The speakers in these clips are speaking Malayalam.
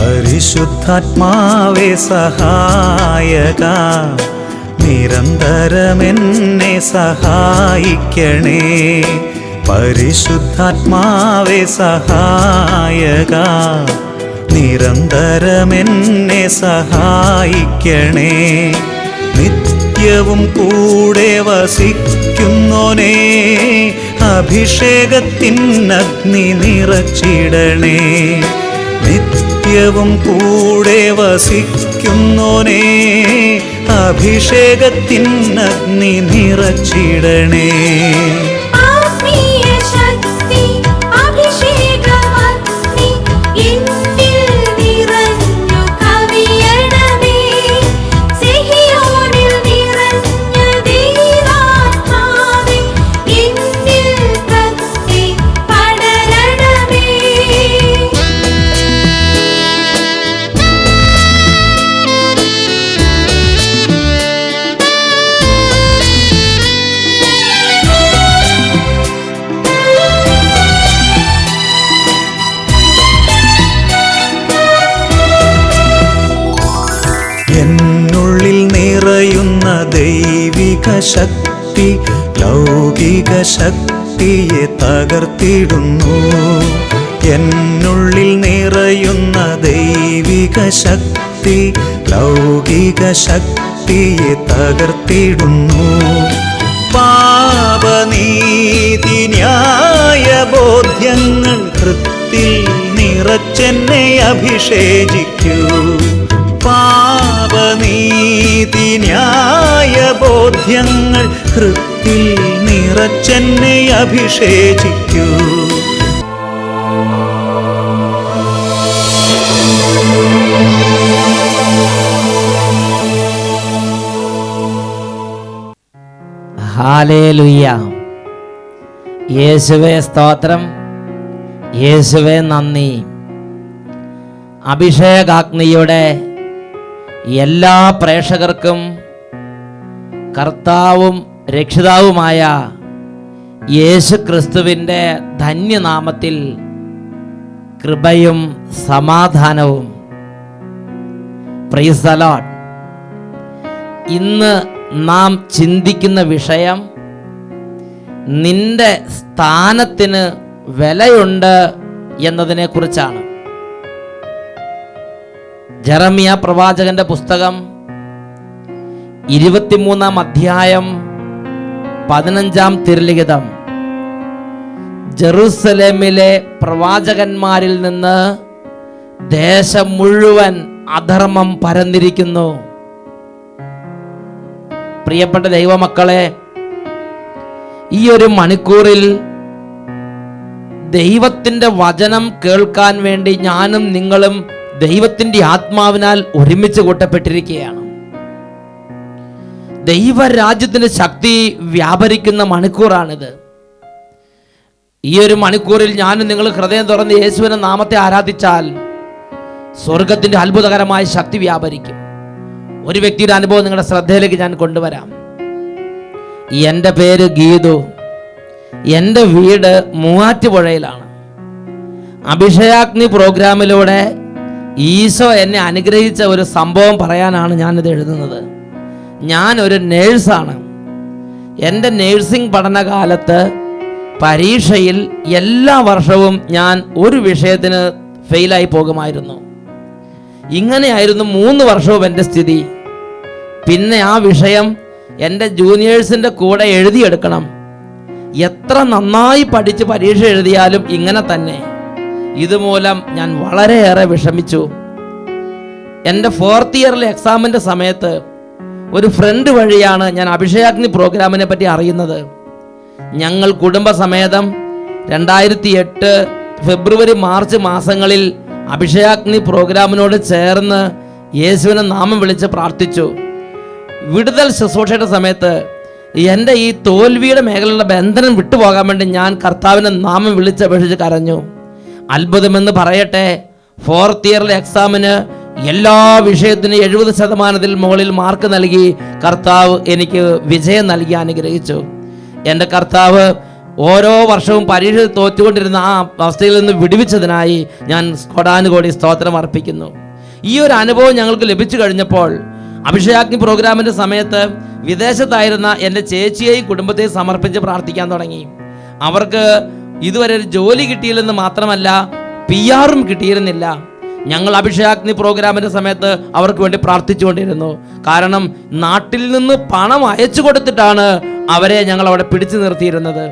പരിശുദ്ധാത്മാവേ സഹായക, നിരന്തരമെന്നെ സഹായിക്കണേ. പരിശുദ്ധാത്മാവേ സഹായക, നിരന്തരമെന്നെ സഹായിക്കണേ. നിത്യവും കൂടെ വസിക്കുന്നോനേ, അഭിഷേകത്തിനഗ്നി നിറച്ചിടണേ. നിത്യവും കൂടെ വസിക്കുന്നോനേ, അഭിഷേകത്തിനഗ്നി നിറച്ചിടണേ. എന്നുള്ളിൽ നിറയുന്ന ദൈവിക ശക്തി ലൗകിക ശക്തിയെ തകർത്തിടുന്നു. എന്നുള്ളിൽ നിറയുന്ന ദൈവിക ശക്തി ലൗകിക ശക്തിയെ തകർത്തിടുന്നു. പാപനീതി ന്യായ ബോധ്യങ്ങൾ ഹൃത്തിൽ നിറച്ചെന്നെ അഭിഷേചിക്കൂ. പാപനീതി ന്യായ ബോധ്യങ്ങൾ ഹൃത്തിൽ നിറച്ചെന്നെ അഭിഷേചിക്കൂ. ഹല്ലേലൂയ. യേശുവേ സ്തോത്രം, യേശുവേ നന്ദി. അഭിഷേകാഗ്നിയുടെ എല്ലാ പ്രേക്ഷകർക്കും കർത്താവും രക്ഷിതാവുമായ യേശു ക്രിസ്തുവിൻ്റെ ധന്യനാമത്തിൽ കൃപയും സമാധാനവും. Praise the Lord. ഇന്ന് നാം ചിന്തിക്കുന്ന വിഷയം നിന്റെ സ്ഥാനത്തിന് വിലയുണ്ട് എന്നതിനെ കുറിച്ചാണ്. ജെറമ്യ പ്രവാചകന്റെ പുസ്തകം 23-ാം അധ്യായം 15-ാം തിരുലിഖിതം. ജെറുസലേമിലെ പ്രവാചകന്മാരിൽ നിന്ന് ദേശം മുഴുവൻ അധർമ്മം പരന്നിരിക്കുന്നു. പ്രിയപ്പെട്ട ദൈവമക്കളെ, ഈ ഒരു മണിക്കൂറിൽ ദൈവത്തിൻ്റെ വചനം കേൾക്കാൻ വേണ്ടി ഞാനും നിങ്ങളും ദൈവത്തിൻ്റെ ആത്മാവിനാൽ ഒരുമിച്ച് കൂട്ടപ്പെട്ടിരിക്കുകയാണ്. ദൈവരാജ്യത്തിൻ്റെ ശക്തി വ്യാപരിക്കുന്ന മണിക്കൂറാണിത്. ഈ ഒരു മണിക്കൂറിൽ ഞാനും നിങ്ങൾ ഹൃദയം തുറന്ന് യേശുവിൻ്റെ നാമത്തെ ആരാധിച്ചാൽ സ്വർഗത്തിൻ്റെ അത്ഭുതകരമായ ശക്തി വ്യാപരിക്കും. ഒരു വ്യക്തിയുടെ അനുഭവം നിങ്ങളുടെ ശ്രദ്ധയിലേക്ക് ഞാൻ കൊണ്ടുവരാം. എൻ്റെ പേര് ഗീതു. എൻ്റെ വീട് മൂവാറ്റുപുഴയിലാണ്. അഭിഷേകാഗ്നി പ്രോഗ്രാമിലൂടെ ഈശോ എന്നെ അനുഗ്രഹിച്ച ഒരു സംഭവം പറയാനാണ് ഞാനിത് എഴുതുന്നത്. ഞാനൊരു നേഴ്സാണ്. എൻ്റെ നേഴ്സിംഗ് പഠനകാലത്ത് പരീക്ഷയിൽ എല്ലാ വർഷവും ഞാൻ ഒരു വിഷയത്തിന് ഫെയിലായി പോകുമായിരുന്നു. ഇങ്ങനെയായിരുന്നു 3 വർഷവും എൻ്റെ സ്ഥിതി. പിന്നെ ആ വിഷയം എൻ്റെ ജൂനിയേഴ്സിൻ്റെ കൂടെ എഴുതിയെടുക്കണം. എത്ര നന്നായി പഠിച്ച് പരീക്ഷ എഴുതിയാലും ഇങ്ങനെ തന്നെ. ഇതുമൂലം ഞാൻ വളരെയേറെ വിഷമിച്ചു. എൻ്റെ 4th ഇയറിലെ എക്സാമിൻ്റെ സമയത്ത് ഒരു ഫ്രണ്ട് വഴിയാണ് ഞാൻ അഭിഷേകാഗ്നി പ്രോഗ്രാമിനെ പറ്റി അറിയുന്നത്. ഞങ്ങൾ കുടുംബസമേതം 2008 ഫെബ്രുവരി മാർച്ച് മാസങ്ങളിൽ അഭിഷേകാഗ്നി പ്രോഗ്രാമിനോട് ചേർന്ന് യേശുവിനെ നാമം വിളിച്ച് പ്രാർത്ഥിച്ചു. വിടുതൽ ശുശ്രൂഷയുടെ സമയത്ത് എൻ്റെ ഈ തോൽവിയുടെ മേഖലയിലുള്ള ബന്ധനം വിട്ടുപോകാൻ വേണ്ടി ഞാൻ കർത്താവിനെ നാമം വിളിച്ചപേക്ഷിച്ച് കരഞ്ഞു. അത്ഭുതമെന്ന് പറയട്ടെ, 4th ഇയറിലെ എക്സാമിന് എല്ലാ വിഷയത്തിനും 70% മുകളിൽ മാർക്ക് നൽകി കർത്താവ് എനിക്ക് വിജയം നൽകി അനുഗ്രഹിച്ചു. എൻ്റെ കർത്താവ് ഓരോ വർഷവും പരീക്ഷ തോറ്റുകൊണ്ടിരുന്ന ആ അവസ്ഥയിൽ നിന്ന് വിടുവിച്ചതിനായി ഞാൻ കോടാനുകോടി സ്തോത്രം അർപ്പിക്കുന്നു. ഈ ഒരു അനുഭവം ഞങ്ങൾക്ക് ലഭിച്ചു കഴിഞ്ഞപ്പോൾ അഭിഷേകാഗ്നി പ്രോഗ്രാമിൻ്റെ സമയത്ത് വിദേശത്തായിരുന്ന എൻ്റെ ചേച്ചിയെയും കുടുംബത്തെയും സമർപ്പിച്ച് പ്രാർത്ഥിക്കാൻ തുടങ്ങി. അവർക്ക് ഇതുവരെ ഒരു ജോലി കിട്ടിയില്ലെന്ന് മാത്രമല്ല, PR-ഉം കിട്ടിയിരുന്നില്ല. ഞങ്ങൾ അഭിഷേകാഗ്നി പ്രോഗ്രാമിൻ്റെ സമയത്ത് അവർക്ക് വേണ്ടി പ്രാർത്ഥിച്ചുകൊണ്ടിരുന്നു. കാരണം നാട്ടിൽ നിന്ന് പണം അയച്ചു കൊടുത്തിട്ടാണ് അവരെ ഞങ്ങൾ അവിടെ പിടിച്ചു നിർത്തിയിരുന്നത്.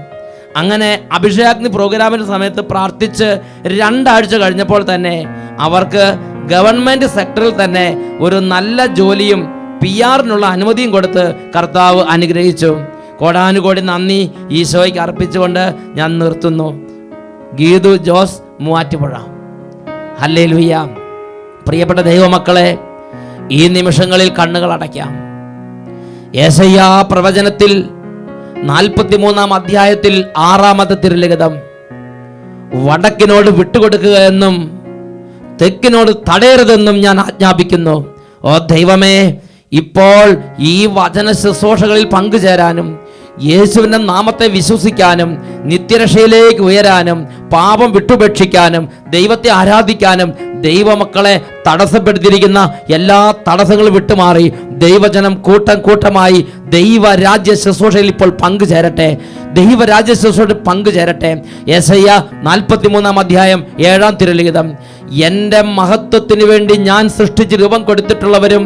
അങ്ങനെ അഭിഷേകാഗ്നി പ്രോഗ്രാമിൻ്റെ സമയത്ത് പ്രാർത്ഥിച്ച് 2 ആഴ്ച കഴിഞ്ഞപ്പോൾ തന്നെ അവർക്ക് ഗവൺമെൻറ് സെക്ടറിൽ തന്നെ ഒരു നല്ല ജോലിയും PR-നുള്ള അനുമതിയും കൊടുത്ത് കർത്താവ് അനുഗ്രഹിച്ചു. കോടാനുകോടി നന്ദി ഈശോയ്ക്ക് അർപ്പിച്ചുകൊണ്ട് ഞാൻ നിർത്തുന്നു. ഗീതു ജോസ്, മൂവാറ്റുപുഴ. ഹല്ലേലൂയ. പ്രിയപ്പെട്ട ദൈവമക്കളെ, ഈ നിമിഷങ്ങളിൽ കണ്ണുകൾ അടയ്ക്കാം. യെശയ്യാ പ്രവചനത്തിൽ 43-ാം അധ്യായത്തിൽ 6-ാമത്തെ തിരുലിഖിതം, വടക്കിനോട് വിട്ടുകൊടുക്കുക എന്നും തെക്കിനോട് തടയരുതെന്നും ഞാൻ ആജ്ഞാപിക്കുന്നു. ഓ ദൈവമേ, ഇപ്പോൾ ഈ വചന ശുശ്രൂഷകളിൽ പങ്കുചേരാനും യേശുവിൻ്റെ നാമത്തെ വിശ്വസിക്കാനും നിത്യരക്ഷയിലേക്ക് ഉയരാനും പാപം വിട്ടുപേക്ഷിക്കാനും ദൈവത്തെ ആരാധിക്കാനും ദൈവമക്കളെ തടസ്സപ്പെടുത്തിയിരിക്കുന്ന എല്ലാ തടസ്സങ്ങളും വിട്ടുമാറി ദൈവജനം കൂട്ടം കൂട്ടമായി ദൈവരാജ്യ ശുശ്രൂഷയിൽ ഇപ്പോൾ പങ്കുചേരട്ടെ. ദൈവരാജ്യ ശുശ്രൂഷയിൽ പങ്കുചേരട്ടെ. യെശയ്യാ 43-ാം അധ്യായം 7-ാം തിരുലിഖിതം, എൻ്റെ മഹത്വത്തിന് വേണ്ടി ഞാൻ സൃഷ്ടിച്ച് രൂപം കൊടുത്തിട്ടുള്ളവരും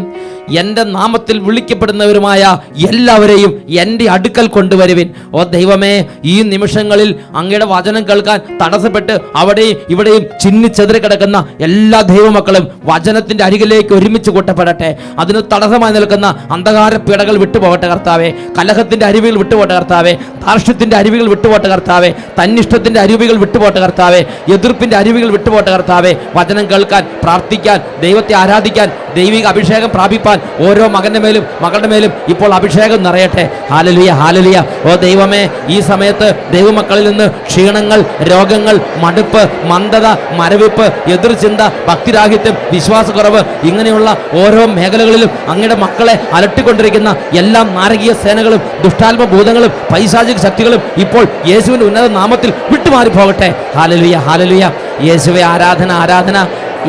എൻ്റെ നാമത്തിൽ വിളിക്കപ്പെടുന്നവരുമായ എല്ലാവരെയും എൻ്റെ അടുക്കൽ കൊണ്ടുവരുവിൻ. ഓ ദൈവമേ, ഈ നിമിഷങ്ങളിൽ അങ്ങയുടെ വചനം കേൾക്കാൻ തടസ്സപ്പെട്ട് അവിടെയും ഇവിടെയും ചിന്നിച്ചെതിരി കിടക്കുന്ന എല്ലാ ദൈവമക്കളും വചനത്തിൻ്റെ അരികിലേക്ക് ഒരുമിച്ച് കൂട്ടപ്പെടട്ടെ. അതിന് തടസ്സമായി നിൽക്കുന്ന അന്ധകാര പീഡകൾ വിട്ടുപോകട്ടെ കർത്താവേ. കലഹത്തിൻ്റെ അരുവികൾ വിട്ടുപോട്ടെ കർത്താവേ. ധാർഷ്ട്യത്തിൻ്റെ അരുവികൾ വിട്ടുപോട്ടെ കർത്താവേ. തന്നിഷ്ടത്തിൻ്റെ അരുവികൾ വിട്ടുപോട്ടെ കർത്താവേ. എതിർപ്പിൻ്റെ അരുവികൾ വിട്ടുപോട്ടെ കർത്താവേ. വചനം കേൾക്കാൻ, പ്രാർത്ഥിക്കാൻ, ദൈവത്തെ ആരാധിക്കാൻ, ദൈവിക അഭിഷേകം പ്രാപിപ്പാൻ ഓരോ മകന്റെ മേലും മകളുടെ മേലും ഇപ്പോൾ അഭിഷേകം നിറയട്ടെ. Hallelujah, hallelujah. ഓ ദൈവമേ, ഈ സമയത്ത് ദൈവമക്കളിൽ നിന്ന് ക്ഷീണങ്ങൾ, രോഗങ്ങൾ, മടുപ്പ്, മന്ദത, മരവിപ്പ്, എതിർചിന്ത, ഭക്തിരാഹിത്യം, വിശ്വാസക്കുറവ്, ഇങ്ങനെയുള്ള ഓരോ മേഖലകളിലും അങ്ങയുടെ മക്കളെ അലട്ടിക്കൊണ്ടിരിക്കുന്ന എല്ലാ നാരകീയ സേനകളും ദുഷ്ടാത്മഭൂതങ്ങളും പൈശാചിക ശക്തികളും ഇപ്പോൾ യേശുവിൻ്റെ ഉന്നത നാമത്തിൽ വിട്ടുമാറി പോകട്ടെ. Hallelujah, hallelujah. യേശുവേ ആരാധന, ആരാധന.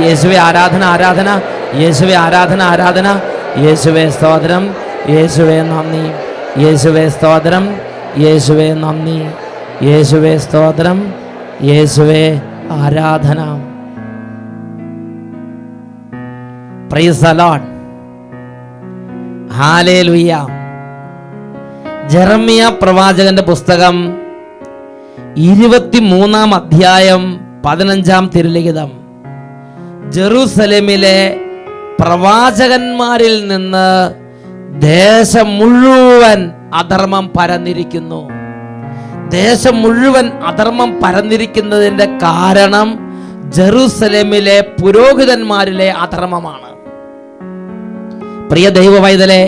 യേശുവേ ആരാധന, ആരാധന. യേശുവേ ആരാധന, ആരാധന. യേശുവേ സ്തോത്രം, യേശുവേ നന്ദി, യേശുവേ സ്തോത്രം, യേശുവേ നന്ദി, യേശുവേ സ്തോത്രം, യേശുവേ ആരാധന. Praise the Lord. Hallelujah. Jeremiah പ്രവാചകന്റെ പുസ്തകം 23-ാം അധ്യായം 15-ാം തിരുലിഖിതം, ജെറുസലേമിലെ പ്രവാചകന്മാരിൽ നിന്ന് ദേശം മുഴുവൻ അധർമ്മം പരന്നിരിക്കുന്നു. ദേശം മുഴുവൻ അധർമ്മം പരന്നിരിക്കുന്നതിൻ്റെ കാരണം ജെറുസലേമിലെ പുരോഹിതന്മാരിലെ അധർമ്മമാണ്. പ്രിയ ദൈവവൈതലേ,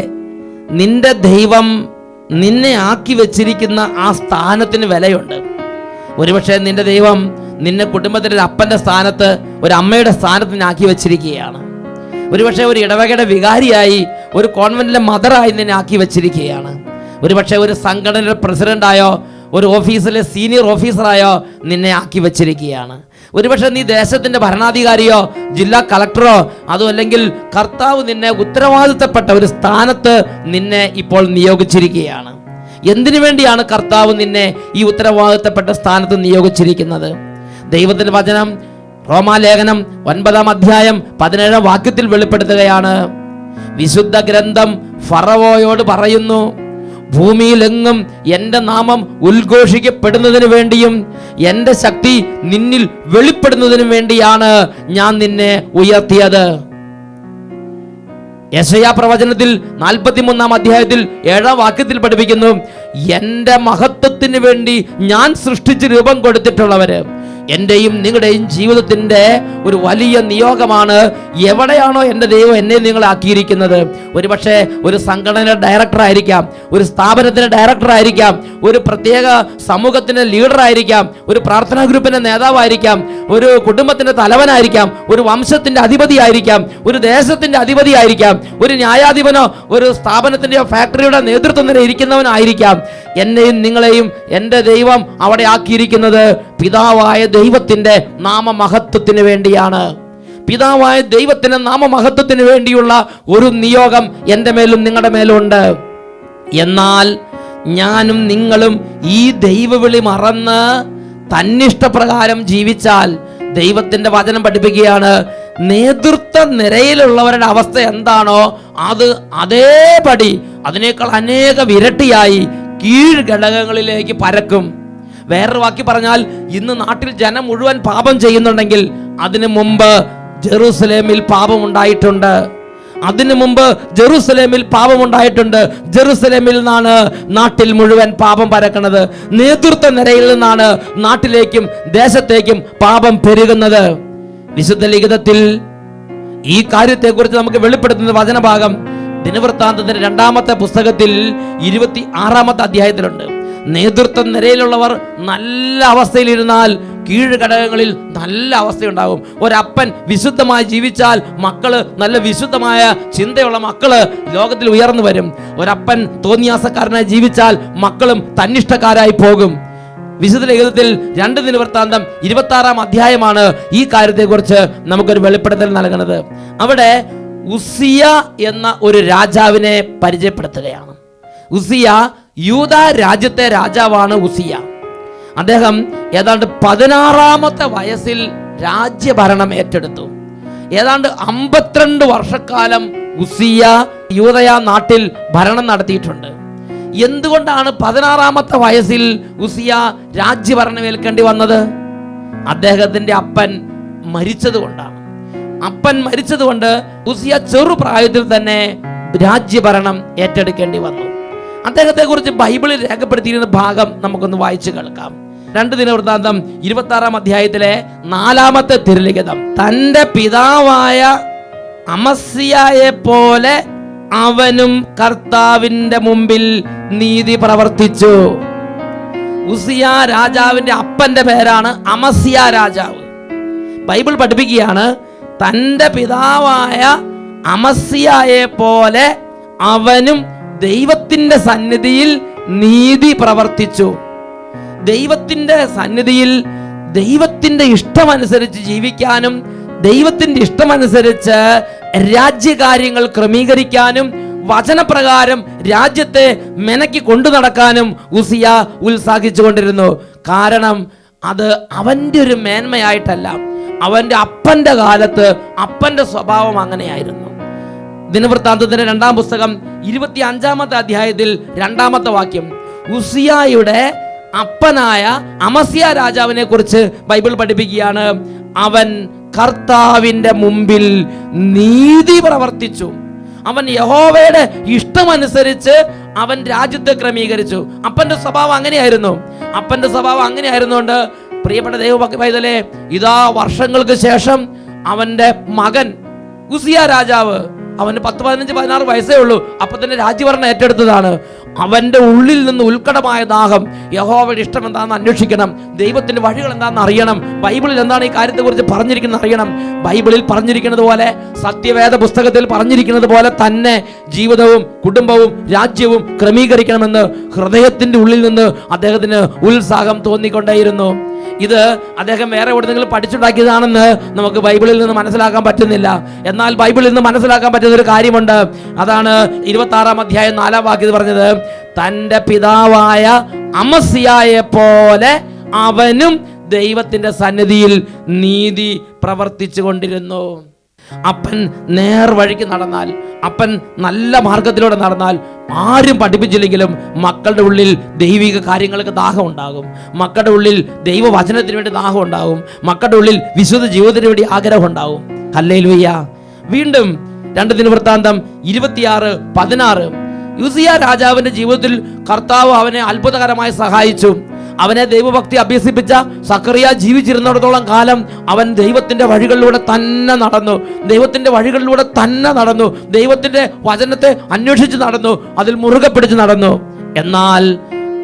നിന്റെ ദൈവം നിന്നെ ആക്കി വെച്ചിരിക്കുന്ന ആ സ്ഥാനത്തിന് വിലയുണ്ട്. ഒരുപക്ഷെ നിന്റെ ദൈവം നിന്നെ കുടുംബത്തിൻ്റെ ഒരു അപ്പൻ്റെ സ്ഥാനത്ത്, ഒരു അമ്മയുടെ സ്ഥാനത്ത് നിന്നെ ആക്കി വെച്ചിരിക്കുകയാണ്. ഒരുപക്ഷെ ഒരു ഇടവകയുടെ വികാരിയായി, ഒരു കോൺവെന്റിലെ മദറായി നിന്നെ ആക്കി വെച്ചിരിക്കുകയാണ്. ഒരുപക്ഷെ ഒരു സംഘടനയുടെ പ്രസിഡന്റായോ ഒരു ഓഫീസിലെ സീനിയർ ഓഫീസറായോ നിന്നെ ആക്കി വെച്ചിരിക്കുകയാണ്. ഒരുപക്ഷെ നീ ദേശത്തിൻ്റെ ഭരണാധികാരിയോ ജില്ലാ കളക്ടറോ അതുമല്ലെങ്കിൽ കർത്താവ് നിന്നെ ഉത്തരവാദിത്തപ്പെട്ട ഒരു സ്ഥാനത്ത് നിന്നെ ഇപ്പോൾ നിയോഗിച്ചിരിക്കുകയാണ്. എന്തിനു വേണ്ടിയാണ് കർത്താവ് നിന്നെ ഈ ഉത്തരവാദിത്തപ്പെട്ട സ്ഥാനത്ത് നിയോഗിച്ചിരിക്കുന്നത്? ദൈവത്തിൻ്റെ വചനം റോമാലേഖനം 9-ാം അധ്യായം 17-ാം വാക്യത്തിൽ വെളിപ്പെടുത്തുകയാണ്. വിശുദ്ധ ഗ്രന്ഥം ഫറവോയോട് പറയുന്നു, ഭൂമിയിലെങ്ങും എൻ്റെ നാമം ഉദ്ഘോഷിക്കപ്പെടുന്നതിന് വേണ്ടിയും എൻ്റെ ശക്തി നിന്നിൽ വെളിപ്പെടുന്നതിനും വേണ്ടിയാണ് ഞാൻ നിന്നെ ഉയർത്തിയത്. യെശയ്യാ പ്രവചനത്തിൽ 43-ാം അധ്യായത്തിൽ 7-ാം വാക്യത്തിൽ പഠിപ്പിക്കുന്നു, എൻ്റെ മഹത്വത്തിന് വേണ്ടി ഞാൻ സൃഷ്ടിച്ച് രൂപം കൊടുത്തിട്ടുള്ളവര്, എൻ്റെയും നിങ്ങളുടെയും ജീവിതത്തിൻ്റെ ഒരു വലിയ നിയോഗമാണ്. എവിടെയാണോ എൻ്റെ ദൈവം എന്നെ നിങ്ങളെ ആക്കിയിരിക്കുന്നത്, ഒരുപക്ഷെ ഒരു സംഘടനയുടെ ഡയറക്ടർ ആയിരിക്കാം, ഒരു സ്ഥാപനത്തിൻ്റെ ഡയറക്ടർ ആയിരിക്കാം, ഒരു പ്രത്യേക സമൂഹത്തിൻ്റെ ലീഡർ ആയിരിക്കാം, ഒരു പ്രാർത്ഥനാ ഗ്രൂപ്പിൻ്റെ നേതാവായിരിക്കാം, ഒരു കുടുംബത്തിൻ്റെ തലവനായിരിക്കാം, ഒരു വംശത്തിൻ്റെ അധിപതി ആയിരിക്കാം, ഒരു ദേശത്തിൻ്റെ അധിപതി ആയിരിക്കാം, ഒരു ന്യായാധിപനോ ഒരു സ്ഥാപനത്തിൻ്റെയോ ഫാക്ടറിയുടെ നേതൃത്വം നില ഇരിക്കുന്നവനായിരിക്കാം. എന്നെയും നിങ്ങളെയും എൻ്റെ ദൈവം അവിടെ ആക്കിയിരിക്കുന്നത് പിതാവായ ദൈവത്തിൻ്റെ നാമമഹത്വത്തിന് വേണ്ടിയാണ്. പിതാവായ ദൈവത്തിൻ്റെ നാമമഹത്വത്തിന് വേണ്ടിയുള്ള ഒരു നിയോഗം എൻ്റെ മേലും നിങ്ങളുടെ മേലും ഉണ്ട്. എന്നാൽ ഞാനും നിങ്ങളും ഈ ദൈവവിളി മറന്ന് തന്നിഷ്ടപ്രകാരം ജീവിച്ചാൽ, ദൈവത്തിൻ്റെ വചനം പഠിപ്പിക്കുകയാണ്, നേതൃത്വ നിരയിലുള്ളവരുടെ അവസ്ഥ എന്താണോ അത് അതേപടി അതിനേക്കാൾ അനേകം ഇരട്ടിയായി കീഴ്ഘടകങ്ങളിലേക്ക് പരക്കും. വേറൊരു വാക്കി പറഞ്ഞാൽ, ഇന്ന് നാട്ടിൽ ജനം മുഴുവൻ പാപം ചെയ്യുന്നുണ്ടെങ്കിൽ അതിനു മുമ്പ് ജെറുസലേമിൽ പാപമുണ്ടായിട്ടുണ്ട്. അതിനു മുമ്പ് ജെറുസലേമിൽ പാപമുണ്ടായിട്ടുണ്ട്. ജെറുസലേമിൽ നിന്നാണ് നാട്ടിൽ മുഴുവൻ പാപം പരക്കുന്നത്. നേതൃത്വ നിരയിൽ നിന്നാണ് നാട്ടിലേക്കും ദേശത്തേക്കും പാപം പെരുകുന്നത്. വിശുദ്ധ ലിഖിതത്തിൽ ഈ കാര്യത്തെക്കുറിച്ച് നമുക്ക് വെളിപ്പെടുത്തുന്ന വചനഭാഗം ദിനവൃത്താന്തത്തിന്റെ 2-ാമത്തെ പുസ്തകത്തിൽ 26-ാമത്തെ അധ്യായത്തിലുണ്ട്. നേതൃത്വ നിരയിലുള്ളവർ നല്ല അവസ്ഥയിലിരുന്നാൽ കീഴ്ഘടകങ്ങളിൽ നല്ല അവസ്ഥയുണ്ടാകും. ഒരപ്പൻ വിശുദ്ധമായി ജീവിച്ചാൽ മക്കള് നല്ല വിശുദ്ധമായ ചിന്തയുള്ള മക്കള് ലോകത്തിൽ ഉയർന്നു വരും. ഒരപ്പൻ തോന്നിയാസക്കാരനായി ജീവിച്ചാൽ മക്കളും തന്നിഷ്ടക്കാരായി പോകും. വിശുദ്ധ ലിഖിതത്തിൽ 2 ദിനവൃത്താന്തം 26-ാം അധ്യായമാണ് ഈ കാര്യത്തെക്കുറിച്ച് നമുക്കൊരു വെളിപ്പെടുത്തൽ നൽകുന്നത്. അവിടെ ഉസിയ എന്ന ഒരു രാജാവിനെ പരിചയപ്പെടുത്തുകയാണ്. ഉസിയ യൂദ രാജ്യത്തെ രാജാവാണ്. ഉസിയ അദ്ദേഹം ഏതാണ്ട് 16-ാമത്തെ വയസ്സിൽ രാജ്യഭരണം ഏറ്റെടുത്തു. ഏതാണ്ട് 52 വർഷക്കാലം ഉസിയ യൂദയ നാട്ടിൽ ഭരണം നടത്തിയിട്ടുണ്ട്. എന്തുകൊണ്ടാണ് 16-ാമത്തെ വയസ്സിൽ ഉസിയ രാജ്യഭരണം ഏൽക്കേണ്ടി വന്നത്? അദ്ദേഹത്തിന്റെ അപ്പൻ മരിച്ചതുകൊണ്ടാണ്. അപ്പൻ മരിച്ചതുകൊണ്ട് ഉസിയ ചെറുപ്രായത്തിൽ തന്നെ രാജ്യഭരണം ഏറ്റെടുക്കേണ്ടി വന്നു. അദ്ദേഹത്തെ കുറിച്ച് ബൈബിളിൽ രേഖപ്പെടുത്തിയിരുന്ന ഭാഗം നമുക്കൊന്ന് വായിച്ചു കേൾക്കാം. 2 ദിനവൃത്താന്തം 26-ാം അധ്യായത്തിലെ 4-ാമത്തെ തിരുലിഖിതം. തന്റെ പിതാവായ അമസ്യായെ പോലെ അവനും കർത്താവിന്റെ മുമ്പിൽ നീതി പ്രവർത്തിച്ചു. ഉസിയ രാജാവിന്റെ അപ്പന്റെ പേരാണ് അമസ്യ രാജാവ്. ബൈബിൾ പഠിപ്പിക്കുകയാണ്, തന്റെ പിതാവായ അമസ്യായെ പോലെ അവനും ദൈവത്തിന്റെ സന്നിധിയിൽ നീതി പ്രവർത്തിച്ചു. ദൈവത്തിന്റെ സന്നിധിയിൽ ദൈവത്തിന്റെ ഇഷ്ടമനുസരിച്ച് ജീവിക്കാനും ദൈവത്തിന്റെ ഇഷ്ടമനുസരിച്ച് രാജ്യകാര്യങ്ങൾ ക്രമീകരിക്കാനും വചനപ്രകാരം രാജ്യത്തെ മെനക്കി കൊണ്ടു നടക്കാനും ഉസിയ ഉത്സാഹിച്ചുകൊണ്ടിരുന്നു. കാരണം അത് അവന്റെ ഒരു മേന്മയായിട്ടല്ല, അവന്റെ അപ്പന്റെ കാലത്ത് അപ്പന്റെ സ്വഭാവം അങ്ങനെയായിരുന്നു. ദിനവൃത്താന്തത്തിന്റെ 2-ാം പുസ്തകം 25-ാമത്തെ അധ്യായത്തിൽ 2-ാമത്തെ വാക്യം, ഉസിയായുടെ അപ്പനായ അമസ്യ രാജാവിനെ കുറിച്ച് ബൈബിൾ പഠിപ്പിക്കുകയാണ്, അവൻ കർത്താവിന്റെ മുമ്പിൽ നീതി പ്രവർത്തിച്ചു. അവൻ യഹോവയുടെ ഇഷ്ടമനുസരിച്ച് അവൻ രാജ്യത്തെ ക്രമീകരിച്ചു. അപ്പന്റെ സ്വഭാവം അങ്ങനെയായിരുന്നു. അപ്പന്റെ സ്വഭാവം അങ്ങനെയായിരുന്നുകൊണ്ട് പ്രിയപ്പെട്ട ദൈവഭക്തരെ, ഇതാ വർഷങ്ങൾക്ക് ശേഷം അവന്റെ മകൻ ഉസിയ രാജാവ്, അവന് 10, 15, 16 വയസ്സേ ഉള്ളൂ, അപ്പൊ തന്നെ രാജ്യഭരണം ഏറ്റെടുത്തതാണ്. അവന്റെ ഉള്ളിൽ നിന്ന് ഉത്കടമായ ദാഹം, യഹോവയുടെ ഇഷ്ടം എന്താണെന്ന് അന്വേഷിക്കണം, ദൈവത്തിന്റെ വഴികൾ എന്താണെന്ന് അറിയണം, ബൈബിളിൽ എന്താണ് ഈ കാര്യത്തെക്കുറിച്ച് പറഞ്ഞിരിക്കുന്നത് അറിയണം. ബൈബിളിൽ പറഞ്ഞിരിക്കുന്നത് പോലെ, സത്യവേദ പുസ്തകത്തിൽ പറഞ്ഞിരിക്കുന്നത് പോലെ തന്നെ ജീവിതവും കുടുംബവും രാജ്യവും ക്രമീകരിക്കണമെന്ന് ഹൃദയത്തിന്റെ ഉള്ളിൽ നിന്ന് അദ്ദേഹത്തിന് ഉത്സാഹം തോന്നിക്കൊണ്ടേയിരുന്നു. ഇത് അദ്ദേഹം വേറെ എവിടെയെങ്കിലും പഠിച്ചുണ്ടാക്കിയതാണെന്ന് നമുക്ക് ബൈബിളിൽ നിന്ന് മനസ്സിലാക്കാൻ പറ്റുന്നില്ല. എന്നാൽ ബൈബിളിൽ നിന്ന് മനസ്സിലാക്കാൻ പറ്റുന്ന ഒരു കാര്യമുണ്ട്. അതാണ് 26-ാം അധ്യായം 4-ാം വാക്യത്തിൽ പറഞ്ഞത്, തന്റെ പിതാവായ അമസ്യായെ പോലെ അവനും ദൈവത്തിന്റെ സന്നിധിയിൽ നീതി പ്രവർത്തിച്ചു കൊണ്ടിരുന്നു. അപ്പൻ നേർവഴിക്ക് നടന്നാൽ, അപ്പൻ നല്ല മാർഗത്തിലൂടെ നടന്നാൽ, ആരും പഠിപ്പിച്ചില്ലെങ്കിലും മക്കളുടെ ഉള്ളിൽ ദൈവിക കാര്യങ്ങൾക്ക് ദാഹം ഉണ്ടാകും. മക്കളുടെ ഉള്ളിൽ ദൈവവചനത്തിന് വേണ്ടി ദാഹം ഉണ്ടാകും. മക്കളുടെ ഉള്ളിൽ വിശുദ്ധ ജീവിതത്തിന് വേണ്ടി ആഗ്രഹം ഉണ്ടാകും. ഹല്ലേലൂയ. വീണ്ടും 2 ദിനവൃത്താന്തം 26:16, ഉസിയ രാജാവിന്റെ ജീവിതത്തിൽ കർത്താവ് അവനെ അത്ഭുതകരമായി സഹായിച്ചു. അവനെ ദൈവഭക്തി അഭ്യസിപ്പിച്ച സക്കറിയ ജീവിച്ചിരുന്നിടത്തോളം കാലം അവൻ ദൈവത്തിന്റെ വഴികളിലൂടെ തന്നെ നടന്നു, ദൈവത്തിന്റെ വഴികളിലൂടെ തന്നെ നടന്നു, ദൈവത്തിന്റെ വചനത്തെ അന്വേഷിച്ച് നടന്നു, അതിൽ മുറുകെ പിടിച്ച് നടന്നു. എന്നാൽ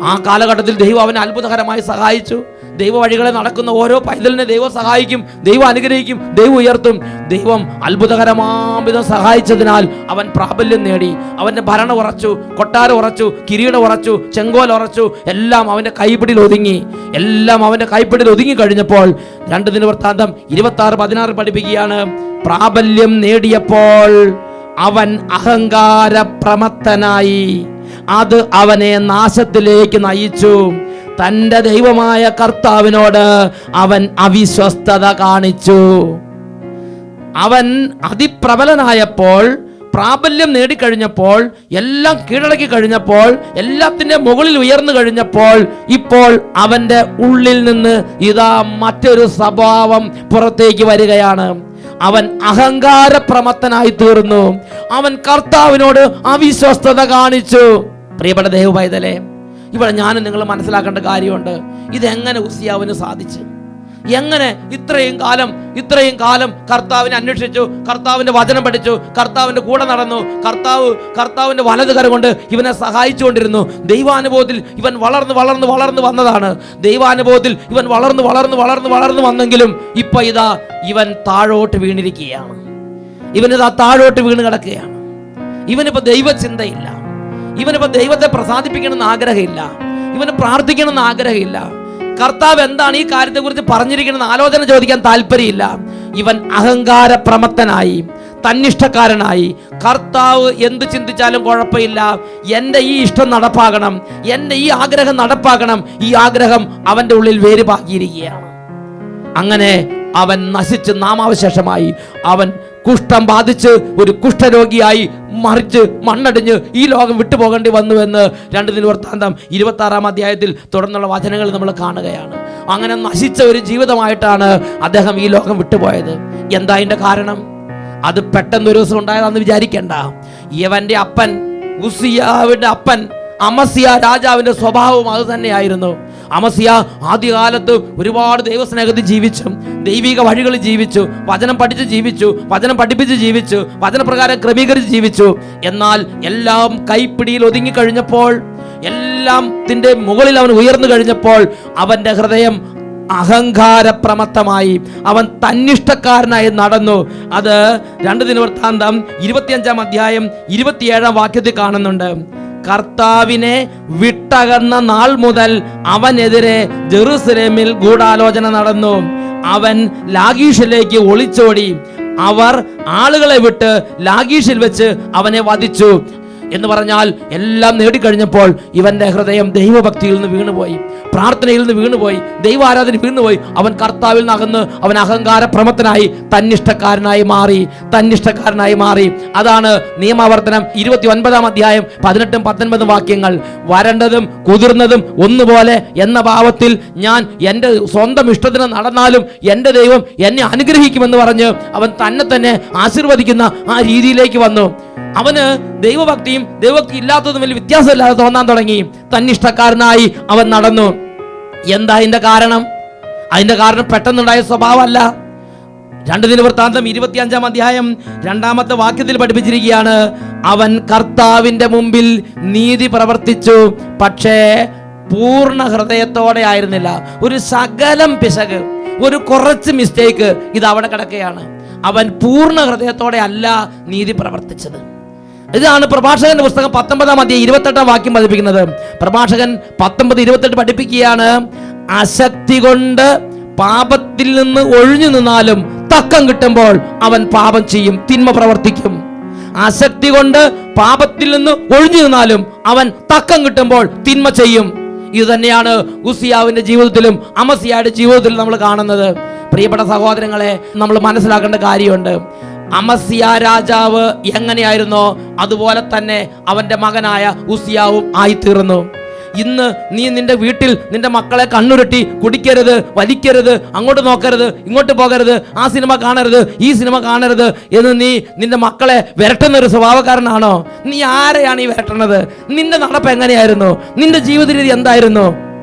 ആ കാലഘട്ടത്തിൽ ദൈവം അവനെ അത്ഭുതകരമായി സഹായിച്ചു. ദൈവ വഴികളെ നടക്കുന്ന ഓരോ പൈതലിനെ ദൈവം സഹായിക്കും, ദൈവം അനുഗ്രഹിക്കും, ദൈവം ഉയർത്തും. ദൈവം അത്ഭുതകരമാംവിധം സഹായിച്ചതിനാൽ അവൻ പ്രാബല്യം നേടി. അവന്റെ ഭരണം ഉറച്ചു, കൊട്ടാരം ഉറച്ചു, കിരീടം ഉറച്ചു, ചെങ്കോൽ ഉറച്ചു. എല്ലാം അവന്റെ കൈപ്പിടിയിൽ ഒതുങ്ങി. എല്ലാം അവന്റെ കൈപ്പിടിയിൽ ഒതുങ്ങി കഴിഞ്ഞപ്പോൾ 2 ദിനവൃത്താന്തം 26:16 പഠിപ്പിക്കുകയാണ്, പ്രാബല്യം നേടിയപ്പോൾ അവൻ അഹങ്കാര പ്രമത്തനായി. അത് അവനെ നാശത്തിലേക്ക് നയിച്ചു. തന്റെ ദൈവമായ കർത്താവിനോട് അവൻ അവിശ്വസ്തത കാണിച്ചു. അവൻ അതിപ്രബലനായപ്പോൾ, പ്രാബല്യം നേടിക്കഴിഞ്ഞപ്പോൾ, എല്ലാം കീഴടക്കി കഴിഞ്ഞപ്പോൾ, എല്ലാത്തിന്റെ മുകളിൽ ഉയർന്നു കഴിഞ്ഞപ്പോൾ, ഇപ്പോൾ അവന്റെ ഉള്ളിൽ നിന്ന് ഇതാ മറ്റൊരു സ്വഭാവം പുറത്തേക്ക് വരികയാണ്. അവൻ അഹങ്കാര പ്രമത്തനായി തീർന്നു. അവൻ കർത്താവിനോട് അവിശ്വസ്തത കാണിച്ചു. പ്രിയപ്പെട്ട ദൈവ പൈതലേ, ഇവിടെ ഞാനും നിങ്ങൾ മനസ്സിലാക്കേണ്ട കാര്യമുണ്ട്. ഇതെങ്ങനെ ഉസിയാവിന് സാധിച്ചു? എങ്ങനെ ഇത്രയും കാലം കർത്താവിനെ അന്വേഷിച്ചു, കർത്താവിന്റെ വചനം പഠിച്ചു, കർത്താവിന്റെ കൂടെ നടന്നു, കർത്താവിന്റെ വലതുകരം കൊണ്ട് ഇവനെ സഹായിച്ചുകൊണ്ടിരുന്നു. ദൈവാനുഭവത്തിൽ ഇവൻ വളർന്നു വന്നതാണ്. ദൈവാനുഭവത്തിൽ ഇവൻ വളർന്നു വന്നെങ്കിലും ഇപ്പൊ ഇതാ ഇവൻ താഴോട്ട് വീണിരിക്കുകയാണ്. ഇവനിതാ താഴോട്ട് വീണ് കിടക്കുകയാണ്. ഇവനിപ്പോ ദൈവചിന്തയില്ല, ഇവനിപ്പോ ദൈവത്തെ പ്രസാദിപ്പിക്കണമെന്ന് ആഗ്രഹമില്ല, ഇവന് പ്രാർത്ഥിക്കണമെന്ന് ആഗ്രഹമില്ല, കർത്താവ് എന്താണ് ഈ കാര്യത്തെ കുറിച്ച് പറഞ്ഞിരിക്കണമെന്ന് ആലോചന ചോദിക്കാൻ താല്പര്യമില്ല. ഇവൻ അഹങ്കാര പ്രമത്തനായി, തന്നിഷ്ടക്കാരനായി. കർത്താവ് എന്ത് ചിന്തിച്ചാലും കുഴപ്പമില്ല, എൻ്റെ ഈ ഇഷ്ടം നടപ്പാകണം, എൻ്റെ ഈ ആഗ്രഹം നടപ്പാക്കണം. ഈ ആഗ്രഹം അവൻ്റെ ഉള്ളിൽ വേര് പാകിയിരിക്കുകയാണ്. അങ്ങനെ അവൻ നശിച്ച് നാമാവശേഷമായി. അവൻ കുഷ്ഠം ബാധിച്ച് ഒരു കുഷ്ഠരോഗിയായി മറിച്ച് മണ്ണടിഞ്ഞ് ഈ ലോകം വിട്ടുപോകേണ്ടി വന്നുവെന്ന് 2 ദിനവൃത്താന്തം 26-ാം അധ്യായത്തിൽ തുടർന്നുള്ള വചനങ്ങൾ നമ്മൾ കാണുകയാണ്. അങ്ങനെ നശിച്ച ഒരു ജീവിതമായിട്ടാണ് അദ്ദേഹം ഈ ലോകം വിട്ടുപോയത്. എന്താ അതിൻ്റെ കാരണം? അത് പെട്ടെന്നൊരു ദിവസം ഉണ്ടായതാണെന്ന് വിചാരിക്കേണ്ട. ഇവന്റെ അപ്പൻ, ഉസിയാവിന്റെ അപ്പൻ അമസ്യ രാജാവിന്റെ സ്വഭാവം അത് തന്നെയായിരുന്നു. അമസ്യ ആദ്യകാലത്ത് ഒരുപാട് ദൈവസ്നേഹത്തിൽ ജീവിച്ചു, ദൈവിക വഴികളിൽ ജീവിച്ചു, വചനം പഠിച്ച് ജീവിച്ചു, വചനം പഠിപ്പിച്ച് ജീവിച്ചു, വചനപ്രകാരം ക്രമീകരിച്ച് ജീവിച്ചു. എന്നാൽ എല്ലാം കൈപ്പിടിയിൽ ഒതുങ്ങിക്കഴിഞ്ഞപ്പോൾ, എല്ലാത്തിന്റെ മുകളിൽ അവൻ ഉയർന്നു കഴിഞ്ഞപ്പോൾ അവന്റെ ഹൃദയം അഹങ്കാര പ്രമത്തമായി. അവൻ തന്നിഷ്ടക്കാരനായി നടന്നു. അത് 2 ദിനവൃത്താന്തം 25-ാം അധ്യായം 27-ാം വാക്യത്തിൽ കാണുന്നുണ്ട്. കർത്താവിനെ വിട്ടകന്ന നാൾ മുതൽ അവനെതിരെ ജെറുസലേമിൽ ഗൂഢാലോചന നടന്നു. അവൻ ലാഗീഷിലേക്ക് ഒളിച്ചോടി. അവർ ആളുകളെ വിട്ട് ലാഗീഷിൽ വെച്ച് അവനെ വധിച്ചു. എന്ന് പറഞ്ഞാൽ എല്ലാം നേടിക്കഴിഞ്ഞപ്പോൾ ഇവന്റെ ഹൃദയം ദൈവഭക്തിയിൽ നിന്ന് വീണുപോയി, പ്രാർത്ഥനയിൽ നിന്ന് വീണുപോയി, ദൈവാരാധന വീണുപോയി. അവൻ കർത്താവിൽ നിന്ന് അകന്ന് അവൻ അഹങ്കാര പ്രമത്തനായി തന്നിഷ്ടക്കാരനായി മാറി. അതാണ് നിയമാവർത്തനം 29-ാം അധ്യായം 18-19 വാക്യങ്ങൾ. വരണ്ടതും കുതിർന്നതും ഒന്നുപോലെ എന്ന ഭാവത്തിൽ ഞാൻ എൻ്റെ സ്വന്തം ഇഷ്ടത്തിന് നടന്നാലും എൻ്റെ ദൈവം എന്നെ അനുഗ്രഹിക്കുമെന്ന് പറഞ്ഞ് അവൻ തന്നെ ആശീർവദിക്കുന്ന ആ രീതിയിലേക്ക് വന്നു. അവന് ദൈവഭക്തിയും ദൈവഭക്തി ഇല്ലാത്തതും വലിയ വ്യത്യാസമില്ലാതെ തോന്നാൻ തുടങ്ങി. തന്നിഷ്ടക്കാരനായി അവൻ നടന്നു. എന്താ അതിന്റെ കാരണം? അതിന്റെ കാരണം പെട്ടെന്നുണ്ടായ സ്വഭാവമല്ല. 2 ദിനവൃത്താന്തം 25-ാം അധ്യായം 2-ാമത്തെ വാക്യത്തിൽ പഠിപ്പിച്ചിരിക്കുകയാണ്, അവൻ കർത്താവിന്റെ മുമ്പിൽ നീതി പ്രവർത്തിച്ചു, പക്ഷേ പൂർണ്ണ ഹൃദയത്തോടെ ആയിരുന്നില്ല. ഒരു ശകലം പിശക്, ഒരു കുറച്ച് മിസ്റ്റേക്ക് ഇത് അവിടെ കിടക്കുകയാണ്. അവൻ പൂർണ്ണ ഹൃദയത്തോടെ അല്ല നീതി പ്രവർത്തിച്ചത്. ഇതാണ് പ്രഭാഷകന്റെ പുസ്തകം 19-ാം അധ്യായം 28-ാം വാക്യം പഠിപ്പിക്കുന്നത്. പ്രഭാഷകൻ 19:28 പഠിപ്പിക്കുകയാണ്, അശക്തി കൊണ്ട് പാപത്തിൽ നിന്ന് ഒഴിഞ്ഞു നിന്നാലും തക്കം കിട്ടുമ്പോൾ അവൻ പാപം ചെയ്യും, തിന്മ പ്രവർത്തിക്കും. ആസക്തി കൊണ്ട് പാപത്തിൽ നിന്ന് ഒഴിഞ്ഞു നിന്നാലും അവൻ തക്കം കിട്ടുമ്പോൾ തിന്മ ചെയ്യും. ഇത് തന്നെയാണ് ഉസിയാവിന്റെ ജീവിതത്തിലും അമസ്യായുടെ ജീവിതത്തിലും നമ്മൾ കാണുന്നത്. പ്രിയപ്പെട്ട സഹോദരങ്ങളെ, നമ്മൾ മനസ്സിലാക്കേണ്ട കാര്യമുണ്ട്. അമസ്യ രാജാവ് എങ്ങനെയായിരുന്നോ അതുപോലെ തന്നെ അവന്റെ മകനായ ഉസിയാവും ആയിത്തീർന്നു. ഇന്ന് നീ നിന്റെ വീട്ടിൽ നിന്റെ മക്കളെ കണ്ണുരുട്ടി കുടിക്കരുത്, വലിക്കരുത്, അങ്ങോട്ട് നോക്കരുത്, ഇങ്ങോട്ട് പോകരുത്, ആ സിനിമ കാണരുത്, ഈ സിനിമ കാണരുത് എന്ന് നീ നിന്റെ മക്കളെ വിരട്ടുന്ന ഒരു സ്വഭാവക്കാരനാണോ? നീ ആരെയാണ് ഈ വിരട്ടുന്നത്? നിന്റെ നടപ്പ് എങ്ങനെയായിരുന്നു? നിന്റെ ജീവിത രീതി എന്തായിരുന്നു?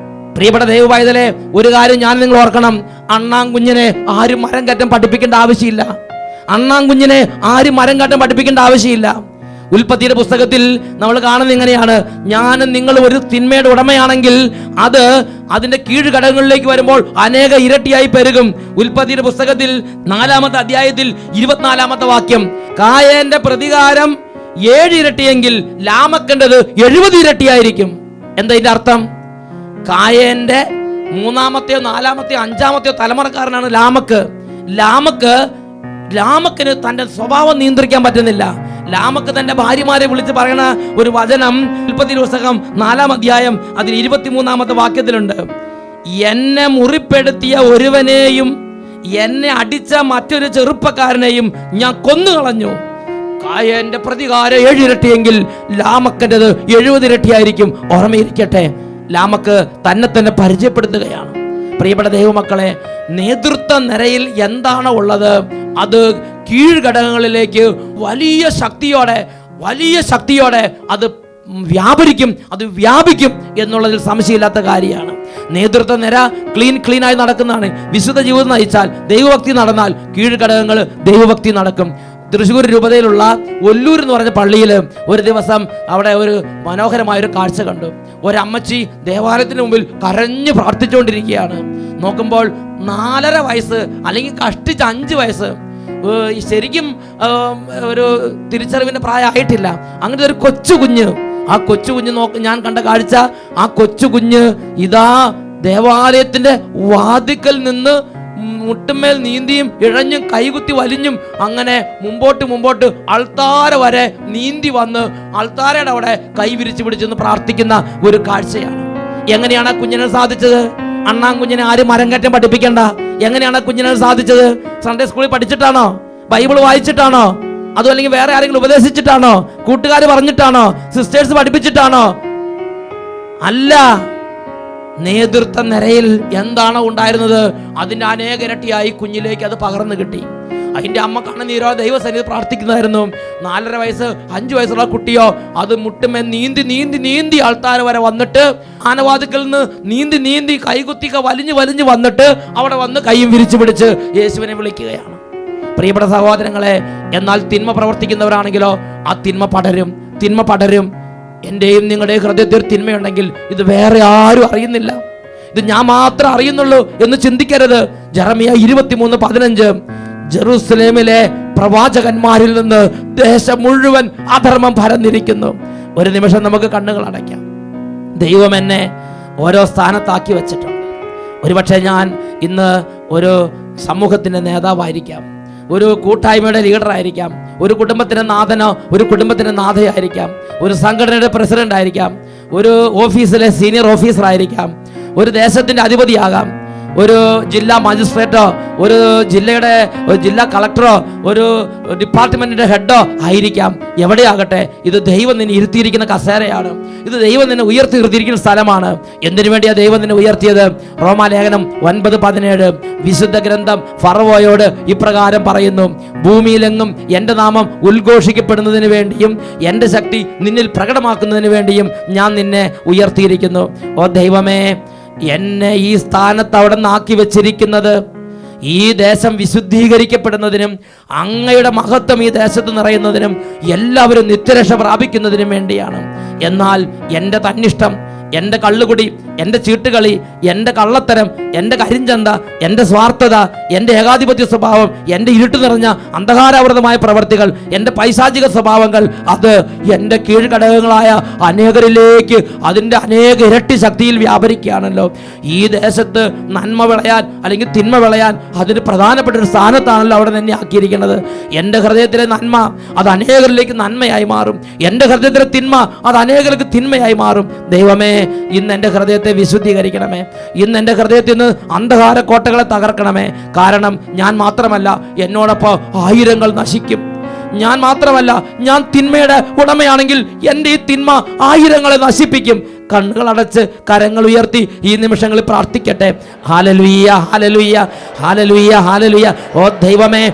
പ്രിയപ്പെട്ട ദൈവപൈതലേ, ഒരു കാര്യം ഞാൻ നിങ്ങൾ ഓർക്കണം. അണ്ണാൻകുഞ്ഞിനെ ആരും മരം കയറ്റം പഠിപ്പിക്കേണ്ട ആവശ്യമില്ല. അണ്ണാൻകുഞ്ഞിനെ ആരും മരം കയറ്റം പഠിപ്പിക്കേണ്ട ആവശ്യമില്ല. ഉൽപ്പത്തിയുടെ പുസ്തകത്തിൽ നമ്മൾ കാണുന്നത് ഇങ്ങനെയാണ്: ഞാനും നിങ്ങൾ ഒരു തിന്മയുടെ ഉടമയാണെങ്കിൽ അത് അതിന്റെ കീഴ്ഘടകങ്ങളിലേക്ക് വരുമ്പോൾ അനേക ഇരട്ടിയായി പെരുകും. ഉൽപ്പത്തിയുടെ പുസ്തകത്തിൽ 4-ാമത്തെ അധ്യായത്തിൽ 24-ാമത്തെ വാക്യം: കായേന്റെ പ്രതികാരം 7 ഇരട്ടിയെങ്കിൽ ലാമക്കൻ്റെത് 70 ഇരട്ടിയായിരിക്കും. എന്താ ഇതിന്റെ അർത്ഥം? കായേന്റെ 3-ാമത്തെയോ 4-ാമത്തെയോ 5-ാമത്തെയോ തലമുറക്കാരനാണ് ലാമക്കിന് തന്റെ സ്വഭാവം നിയന്ത്രിക്കാൻ പറ്റുന്നില്ല. ലാമക്ക് തന്റെ ഭാര്യമാരെ വിളിച്ച് പറയണ ഒരു വചനം ഉൽപ്പത്തി പുസ്തകം 4-ാം അധ്യായം അതിൽ 23-ാമത്തെ വാക്യത്തിലുണ്ട്: എന്നെ മുറിപ്പെടുത്തിയ ഒരുവനെയും എന്നെ അടിച്ച മറ്റൊരു ചെറുപ്പക്കാരനെയും ഞാൻ കൊന്നുകളഞ്ഞു. കായേന്റെ പ്രതികാരം 7 ഇരട്ടിയെങ്കിൽ ലാമക്കൻ്റെത് 70 ഇരട്ടിയായിരിക്കും. ഓർമ്മയിരിക്കട്ടെ, ലാമക്ക് തന്നെ പരിചയപ്പെടുത്തുകയാണ്. പ്രിയപ്പെട്ട ദൈവമക്കളെ, നേതൃത്വ നിരയിൽ എന്താണോ ഉള്ളത് അത് കീഴ്ഘടകങ്ങളിലേക്ക് വലിയ ശക്തിയോടെ അത് വ്യാപിക്കും എന്നുള്ളതിൽ സംശയമില്ലാത്ത കാര്യമാണ്. നേതൃത്വ നിര ക്ലീനായി നടക്കുന്നതാണ്. വിശുദ്ധ ജീവിതം നയിച്ചാൽ, ദൈവഭക്തി നടന്നാൽ കീഴ്ഘടകങ്ങൾ ദൈവഭക്തി നടക്കും. തൃശ്ശൂർ രൂപതയിലുള്ള ഒല്ലൂർ എന്ന് പറഞ്ഞ പള്ളിയിൽ ഒരു ദിവസം അവിടെ ഒരു മനോഹരമായൊരു കാഴ്ച കണ്ടു. ഒരമ്മച്ചി ദേവാലയത്തിന് മുമ്പിൽ കരഞ്ഞു പ്രാർത്ഥിച്ചുകൊണ്ടിരിക്കുകയാണ്. നോക്കുമ്പോൾ 4.5 വയസ്സ് അല്ലെങ്കിൽ കഷ്ടിച്ച് 5 വയസ്സ്, ശരിക്കും ഒരു തിരിച്ചറിവിന്റെ പ്രായമായിട്ടില്ല, അങ്ങനത്തെ ഒരു കൊച്ചുകുഞ്ഞ്. ആ കൊച്ചുകുഞ്ഞ് ഞാൻ കണ്ട കാഴ്ച, ആ കൊച്ചുകുഞ്ഞ് ഇതാ ദേവാലയത്തിന്റെ വാതിക്കൽ നിന്ന് മുട്ടുമേൽ നീന്തിയും ഇഴഞ്ഞും കൈകുത്തി വലിഞ്ഞും അങ്ങനെ മുമ്പോട്ട് അൾത്താര വരെ നീന്തി വന്ന് അൾത്താരയുടെ അവിടെ കൈ വിരിച്ചു പിടിച്ചെന്ന് പ്രാർത്ഥിക്കുന്ന ഒരു കാഴ്ചയാണ്. എങ്ങനെയാണ് ആ കുഞ്ഞിനെ സാധിച്ചത്? അണ്ണാൻകുഞ്ഞിനെ ആരും മരം കയറ്റം പഠിപ്പിക്കണ്ട. എങ്ങനെയാണ് ആ കുഞ്ഞിനെ സാധിച്ചത്? സൺഡേ സ്കൂളിൽ പഠിച്ചിട്ടാണോ? ബൈബിൾ വായിച്ചിട്ടാണോ? അതോ അല്ലെങ്കിൽ വേറെ ആരെങ്കിലും ഉപദേശിച്ചിട്ടാണോ? കൂട്ടുകാർ പറഞ്ഞിട്ടാണോ? സിസ്റ്റേഴ്സ് പഠിപ്പിച്ചിട്ടാണോ? അല്ല. നേതൃത്വ നിരയിൽ എന്താണോ ഉണ്ടായിരുന്നത് അതിന്റെ അനേക ഇരട്ടിയായി കുഞ്ഞിലേക്ക് അത് പകർന്നു കിട്ടി. അതിന്റെ അമ്മ കണ്ണുനീരോടെ ദൈവസന്നിധി പ്രാർത്ഥിക്കുന്നതായിരുന്നു. 4.5 വയസ്സ് 5 വയസ്സുള്ള കുട്ടിയോ അത് മുട്ടുമേ നീന്തി ആൾത്താര വരെ വന്നിട്ട് ആനവാതിക്കൽ നിന്ന് നീന്തി കൈകുത്തിക്ക വലിഞ്ഞു വന്നിട്ട് അവിടെ വന്ന് കൈയും വിരിച്ചു പിടിച്ച് യേശുവിനെ വിളിക്കുകയാണ്. പ്രിയപ്പെട്ട സഹോദരങ്ങളെ, എന്നാൽ തിന്മ പ്രവർത്തിക്കുന്നവരാണെങ്കിലോ ആ തിന്മ പടരും. എന്റെയും നിങ്ങളുടെയും ഹൃദയത്തിൽ തിന്മയുണ്ടെങ്കിൽ ഇത് വേറെ ആരും അറിയുന്നില്ല, ഇത് ഞാൻ മാത്രം അറിയുന്നുള്ളൂ എന്ന് ചിന്തിക്കരുത്. ജെറമ്യ 23:15: ജെറുസലേമിലെ പ്രവാചകന്മാരിൽ നിന്ന് ദേശം മുഴുവൻ അധർമ്മം പരന്നിരിക്കുന്നു. ഒരു നിമിഷം നമുക്ക് കണ്ണുകൾ അടയ്ക്കാം. ദൈവം എന്നെ ഓരോ സ്ഥാനത്താക്കി വെച്ചിട്ടുണ്ട്. ഒരുപക്ഷെ ഞാൻ ഇന്ന് ഒരു സമൂഹത്തിന്റെ നേതാവായിരിക്കാം, ഒരു കൂട്ടായ്മയുടെ ലീഡറായിരിക്കാം, ഒരു കുടുംബത്തിന്റെ നാഥനോ ഒരു കുടുംബത്തിന്റെ നാഥയായിരിക്കാം, ഒരു സംഘടനയുടെ പ്രസിഡന്റ് ആയിരിക്കാം, ഒരു ഓഫീസിലെ സീനിയർ ഓഫീസർ ആയിരിക്കാം, ഒരു ദേശത്തിന്റെ അധിപതിയാകാം, ഒരു ജില്ലാ മജിസ്ട്രേറ്റോ ഒരു ജില്ലാ കളക്ടറോ ഒരു ഡിപ്പാർട്ട്മെന്റിന്റെ ഹെഡോ ആയിരിക്കാം. എവിടെയാകട്ടെ, ഇത് ദൈവം നിന്നെ ഇരുത്തിയിരിക്കുന്ന കസേരയാണ്. ഇത് ദൈവം നിന്നെ ഉയർത്തി നിർത്തിയിരിക്കുന്ന സ്ഥലമാണ്. എന്തിനു വേണ്ടിയാ ദൈവം നിന്നെ ഉയർത്തിയത്? റോമാലേഖനം 9:17 വിശുദ്ധ ഗ്രന്ഥം ഫറവോയോട് ഇപ്രകാരം പറയുന്നു: ഭൂമിയിലെങ്ങും എൻ്റെ നാമം ഉദ്ഘോഷിക്കപ്പെടുന്നതിന് വേണ്ടിയും എൻ്റെ ശക്തി നിന്നിൽ പ്രകടമാക്കുന്നതിന് വേണ്ടിയും ഞാൻ നിന്നെ ഉയർത്തിയിരിക്കുന്നു. ഓ ദൈവമേ, എന്നെ ഈ സ്ഥാനത്ത് അവിടെ നിന്നാക്കി വെച്ചിരിക്കുന്നത് ഈ ദേശം വിശുദ്ധീകരിക്കപ്പെടുന്നതിനും അങ്ങയുടെ മഹത്വം ഈ ദേശത്ത് നിറയുന്നതിനും എല്ലാവരും നിത്യരക്ഷ പ്രാപിക്കുന്നതിനും വേണ്ടിയാണ്. എന്നാൽ എൻ്റെ തന്നിഷ്ടം, എൻ്റെ കള്ളുകുടി, എൻ്റെ ചീട്ടുകളി, എൻ്റെ കള്ളത്തരം, എൻ്റെ കരിഞ്ചന്ത, എൻ്റെ സ്വാർത്ഥത, എൻ്റെ ഏകാധിപത്യ സ്വഭാവം, എൻ്റെ ഇരുട്ട് നിറഞ്ഞ അന്ധകാരാവൃതമായ പ്രവർത്തികൾ, എൻ്റെ പൈശാചിക സ്വഭാവങ്ങൾ, അത് എൻ്റെ കീഴ്ഘടകങ്ങളായ അനേകരിലേക്ക് അതിൻ്റെ അനേക ഇരട്ടി ശക്തിയിൽ വ്യാപരിക്കുകയാണല്ലോ. ഈ ദേശത്ത് നന്മ വിളയാൻ അല്ലെങ്കിൽ തിന്മ വിളയാൻ അതിന് പ്രധാനപ്പെട്ട ഒരു സ്ഥാനത്താണല്ലോ അവിടെ തന്നെ ആക്കിയിരിക്കുന്നത്. എൻ്റെ ഹൃദയത്തിലെ നന്മ അത് അനേകരിലേക്ക് നന്മയായി മാറും, എൻ്റെ ഹൃദയത്തിലെ തിന്മ അത് അനേകർക്ക് തിന്മയായി മാറും. ദൈവമേ, ഇന്ന് എൻ്റെ ഹൃദയത്തെ വിശുദ്ധീകരിക്കണമേ. ഇന്ന് എൻ്റെ ഹൃദയത്തിൽ നിന്ന് അന്ധകാര കോട്ടകളെ തകർക്കണമേ. കാരണം ഞാൻ മാത്രമല്ല, എന്നോടൊപ്പം ആയിരങ്ങൾ നശിക്കും. ഞാൻ മാത്രമല്ല, ഞാൻ തിന്മയുടെ ഉടമയാണെങ്കിൽ എൻ്റെ ഈ തിന്മ ആയിരങ്ങളെ നശിപ്പിക്കും. കണ്ണുകൾ അടച്ച് കരങ്ങൾ ഉയർത്തി ഈ നിമിഷങ്ങളിൽ പ്രാർത്ഥിക്കട്ടെ. Hallelujah, hallelujah, hallelujah, hallelujah. ഓ ദൈവമേ,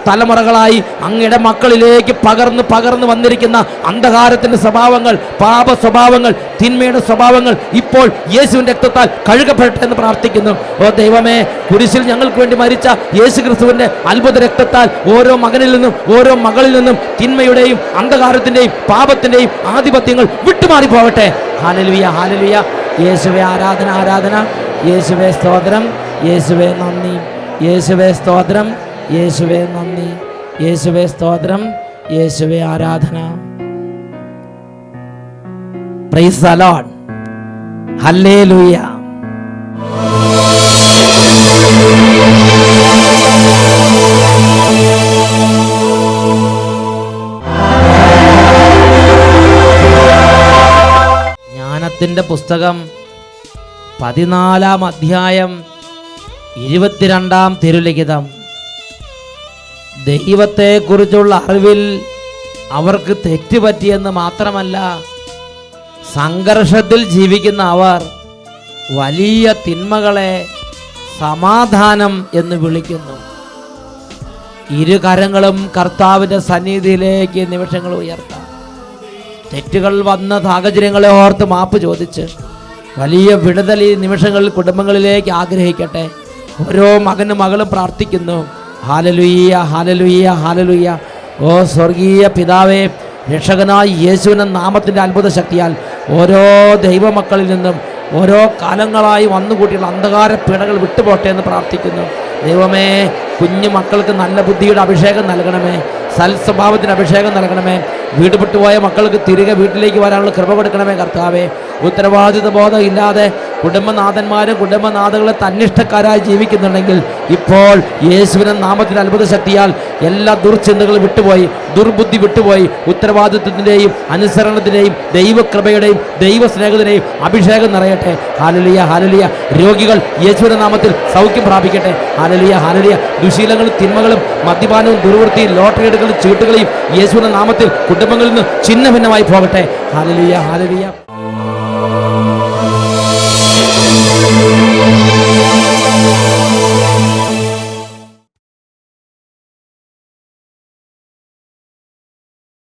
തലമുറകളായി അങ്ങയുടെ മക്കളിലേക്ക് പകർന്നു വന്നിരിക്കുന്ന അന്ധകാരത്തിന്റെ സ്വഭാവങ്ങൾ, പാപ സ്വഭാവങ്ങൾ, തിന്മയുടെ സ്വഭാവങ്ങൾ ഇപ്പോൾ യേശുവിന്റെ രക്തത്താൽ കഴുകപ്പെടട്ടെ എന്ന് പ്രാർത്ഥിക്കുന്നു. ഓ ദൈവമേ, കുരിശിൽ ഞങ്ങൾക്ക് വേണ്ടി മരിച്ച യേശു ക്രിസ്തുവിന്റെ അത്ഭുത രക്തത്താൽ ഓരോ മകനിൽ നിന്നും ഓരോ മകളിൽ നിന്നും തിന്മയുടെയും അന്ധകാരത്തിന്റെയും പാപത്തിന്റെയും ആധിപത്യങ്ങൾ വിട്ടുമാറി പോകട്ടെ. Hallelujah, hallelujah. യേശുവേ ആരാധന, ആരാധന. യേശുവേ സ്തോത്രം, യേശുവേ നന്ദി, യേശുവേ സ്തോത്രം, യേശുവേ നന്ദി, യേശുവേ സ്തോത്രം, യേശുവേ ആരാധന. Praise the Lord. ഹല്ലേലൂയ. ജ്ഞാനത്തിൻ്റെ പുസ്തകം 14-ാം അധ്യായം 22-ാം തിരുലിഖിതം. ദൈവത്തെക്കുറിച്ചുള്ള അറിവിൽ അവർക്ക് തെറ്റുപറ്റിയെന്ന് മാത്രമല്ല, സംഘർഷത്തിൽ ജീവിക്കുന്ന അവർ വലിയ തിന്മകളെ സമാധാനം എന്ന് വിളിക്കുന്നു. ഇരു കരങ്ങളും കർത്താവിൻ്റെ സന്നിധിയിലേക്ക് നിമിഷങ്ങൾ ഉയർത്താം. തെറ്റുകൾ വന്ന സാഹചര്യങ്ങളെ ഓർത്ത് മാപ്പ് ചോദിച്ച് വലിയ വിടുതൽ ഈ നിമിഷങ്ങളിൽ കുടുംബങ്ങളിലേക്ക് ആഗ്രഹിക്കട്ടെ. ഓരോ മകനും മകളും പ്രാർത്ഥിക്കുന്നു. Hallelujah, hallelujah, hallelujah. ഓ സ്വർഗീയ പിതാവേ, രക്ഷകനായ യേശുവിൻ്റെ നാമത്തിൻ്റെ അത്ഭുത ശക്തിയാൽ ഓരോ ദൈവമക്കളിൽ നിന്നും ഓരോ കാലങ്ങളായി വന്നുകൂട്ടിയുള്ള അന്ധകാര പീഡകൾ വിട്ടുപോട്ടെ എന്ന് പ്രാർത്ഥിക്കുന്നു. ദൈവമേ, കുഞ്ഞു മക്കൾക്ക് നല്ല ബുദ്ധിയുടെ അഭിഷേകം നൽകണമേ, സൽസ്വഭാവത്തിന് അഭിഷേകം നൽകണമേ. വീട് വിട്ടുപോയ മക്കൾക്ക് തിരികെ വീട്ടിലേക്ക് വരാനുള്ള കൃപ കൊടുക്കണമേ കർത്താവേ. ഉത്തരവാദിത്വ ബോധം ഇല്ലാതെ കുടുംബനാഥന്മാരും കുടുംബനാഥകളെ തന്നിഷ്ടക്കാരായി ജീവിക്കുന്നുണ്ടെങ്കിൽ ഇപ്പോൾ യേശുവിൻ്റെ നാമത്തിൻ്റെ അത്ഭുത ശക്തിയാൽ എല്ലാ ദുർചിന്തകളും വിട്ടുപോയി, ദുർബുദ്ധി വിട്ടുപോയി, ഉത്തരവാദിത്വത്തിൻ്റെയും അനുസരണത്തിൻ്റെയും ദൈവകൃപയുടെയും ദൈവസ്നേഹത്തിൻ്റെയും അഭിഷേകം നിറയട്ടെ. Hallelujah, hallelujah. രോഗികൾ യേശുവിൻ്റെ നാമത്തിൽ സൗഖ്യം പ്രാപിക്കട്ടെ. Hallelujah, hallelujah. ദുശീലങ്ങളും തിന്മകളും മദ്യപാനവും ദുർവൃത്തിയും ലോട്ടറി എടുക്കലും ചീട്ടുകളെയും യേശുവിൻ്റെ നാമത്തിൽ കുടുംബങ്ങളിൽ നിന്ന് ഛിന്ന ഭിന്നമായി പോകട്ടെ. Hallelujah, hallelujah.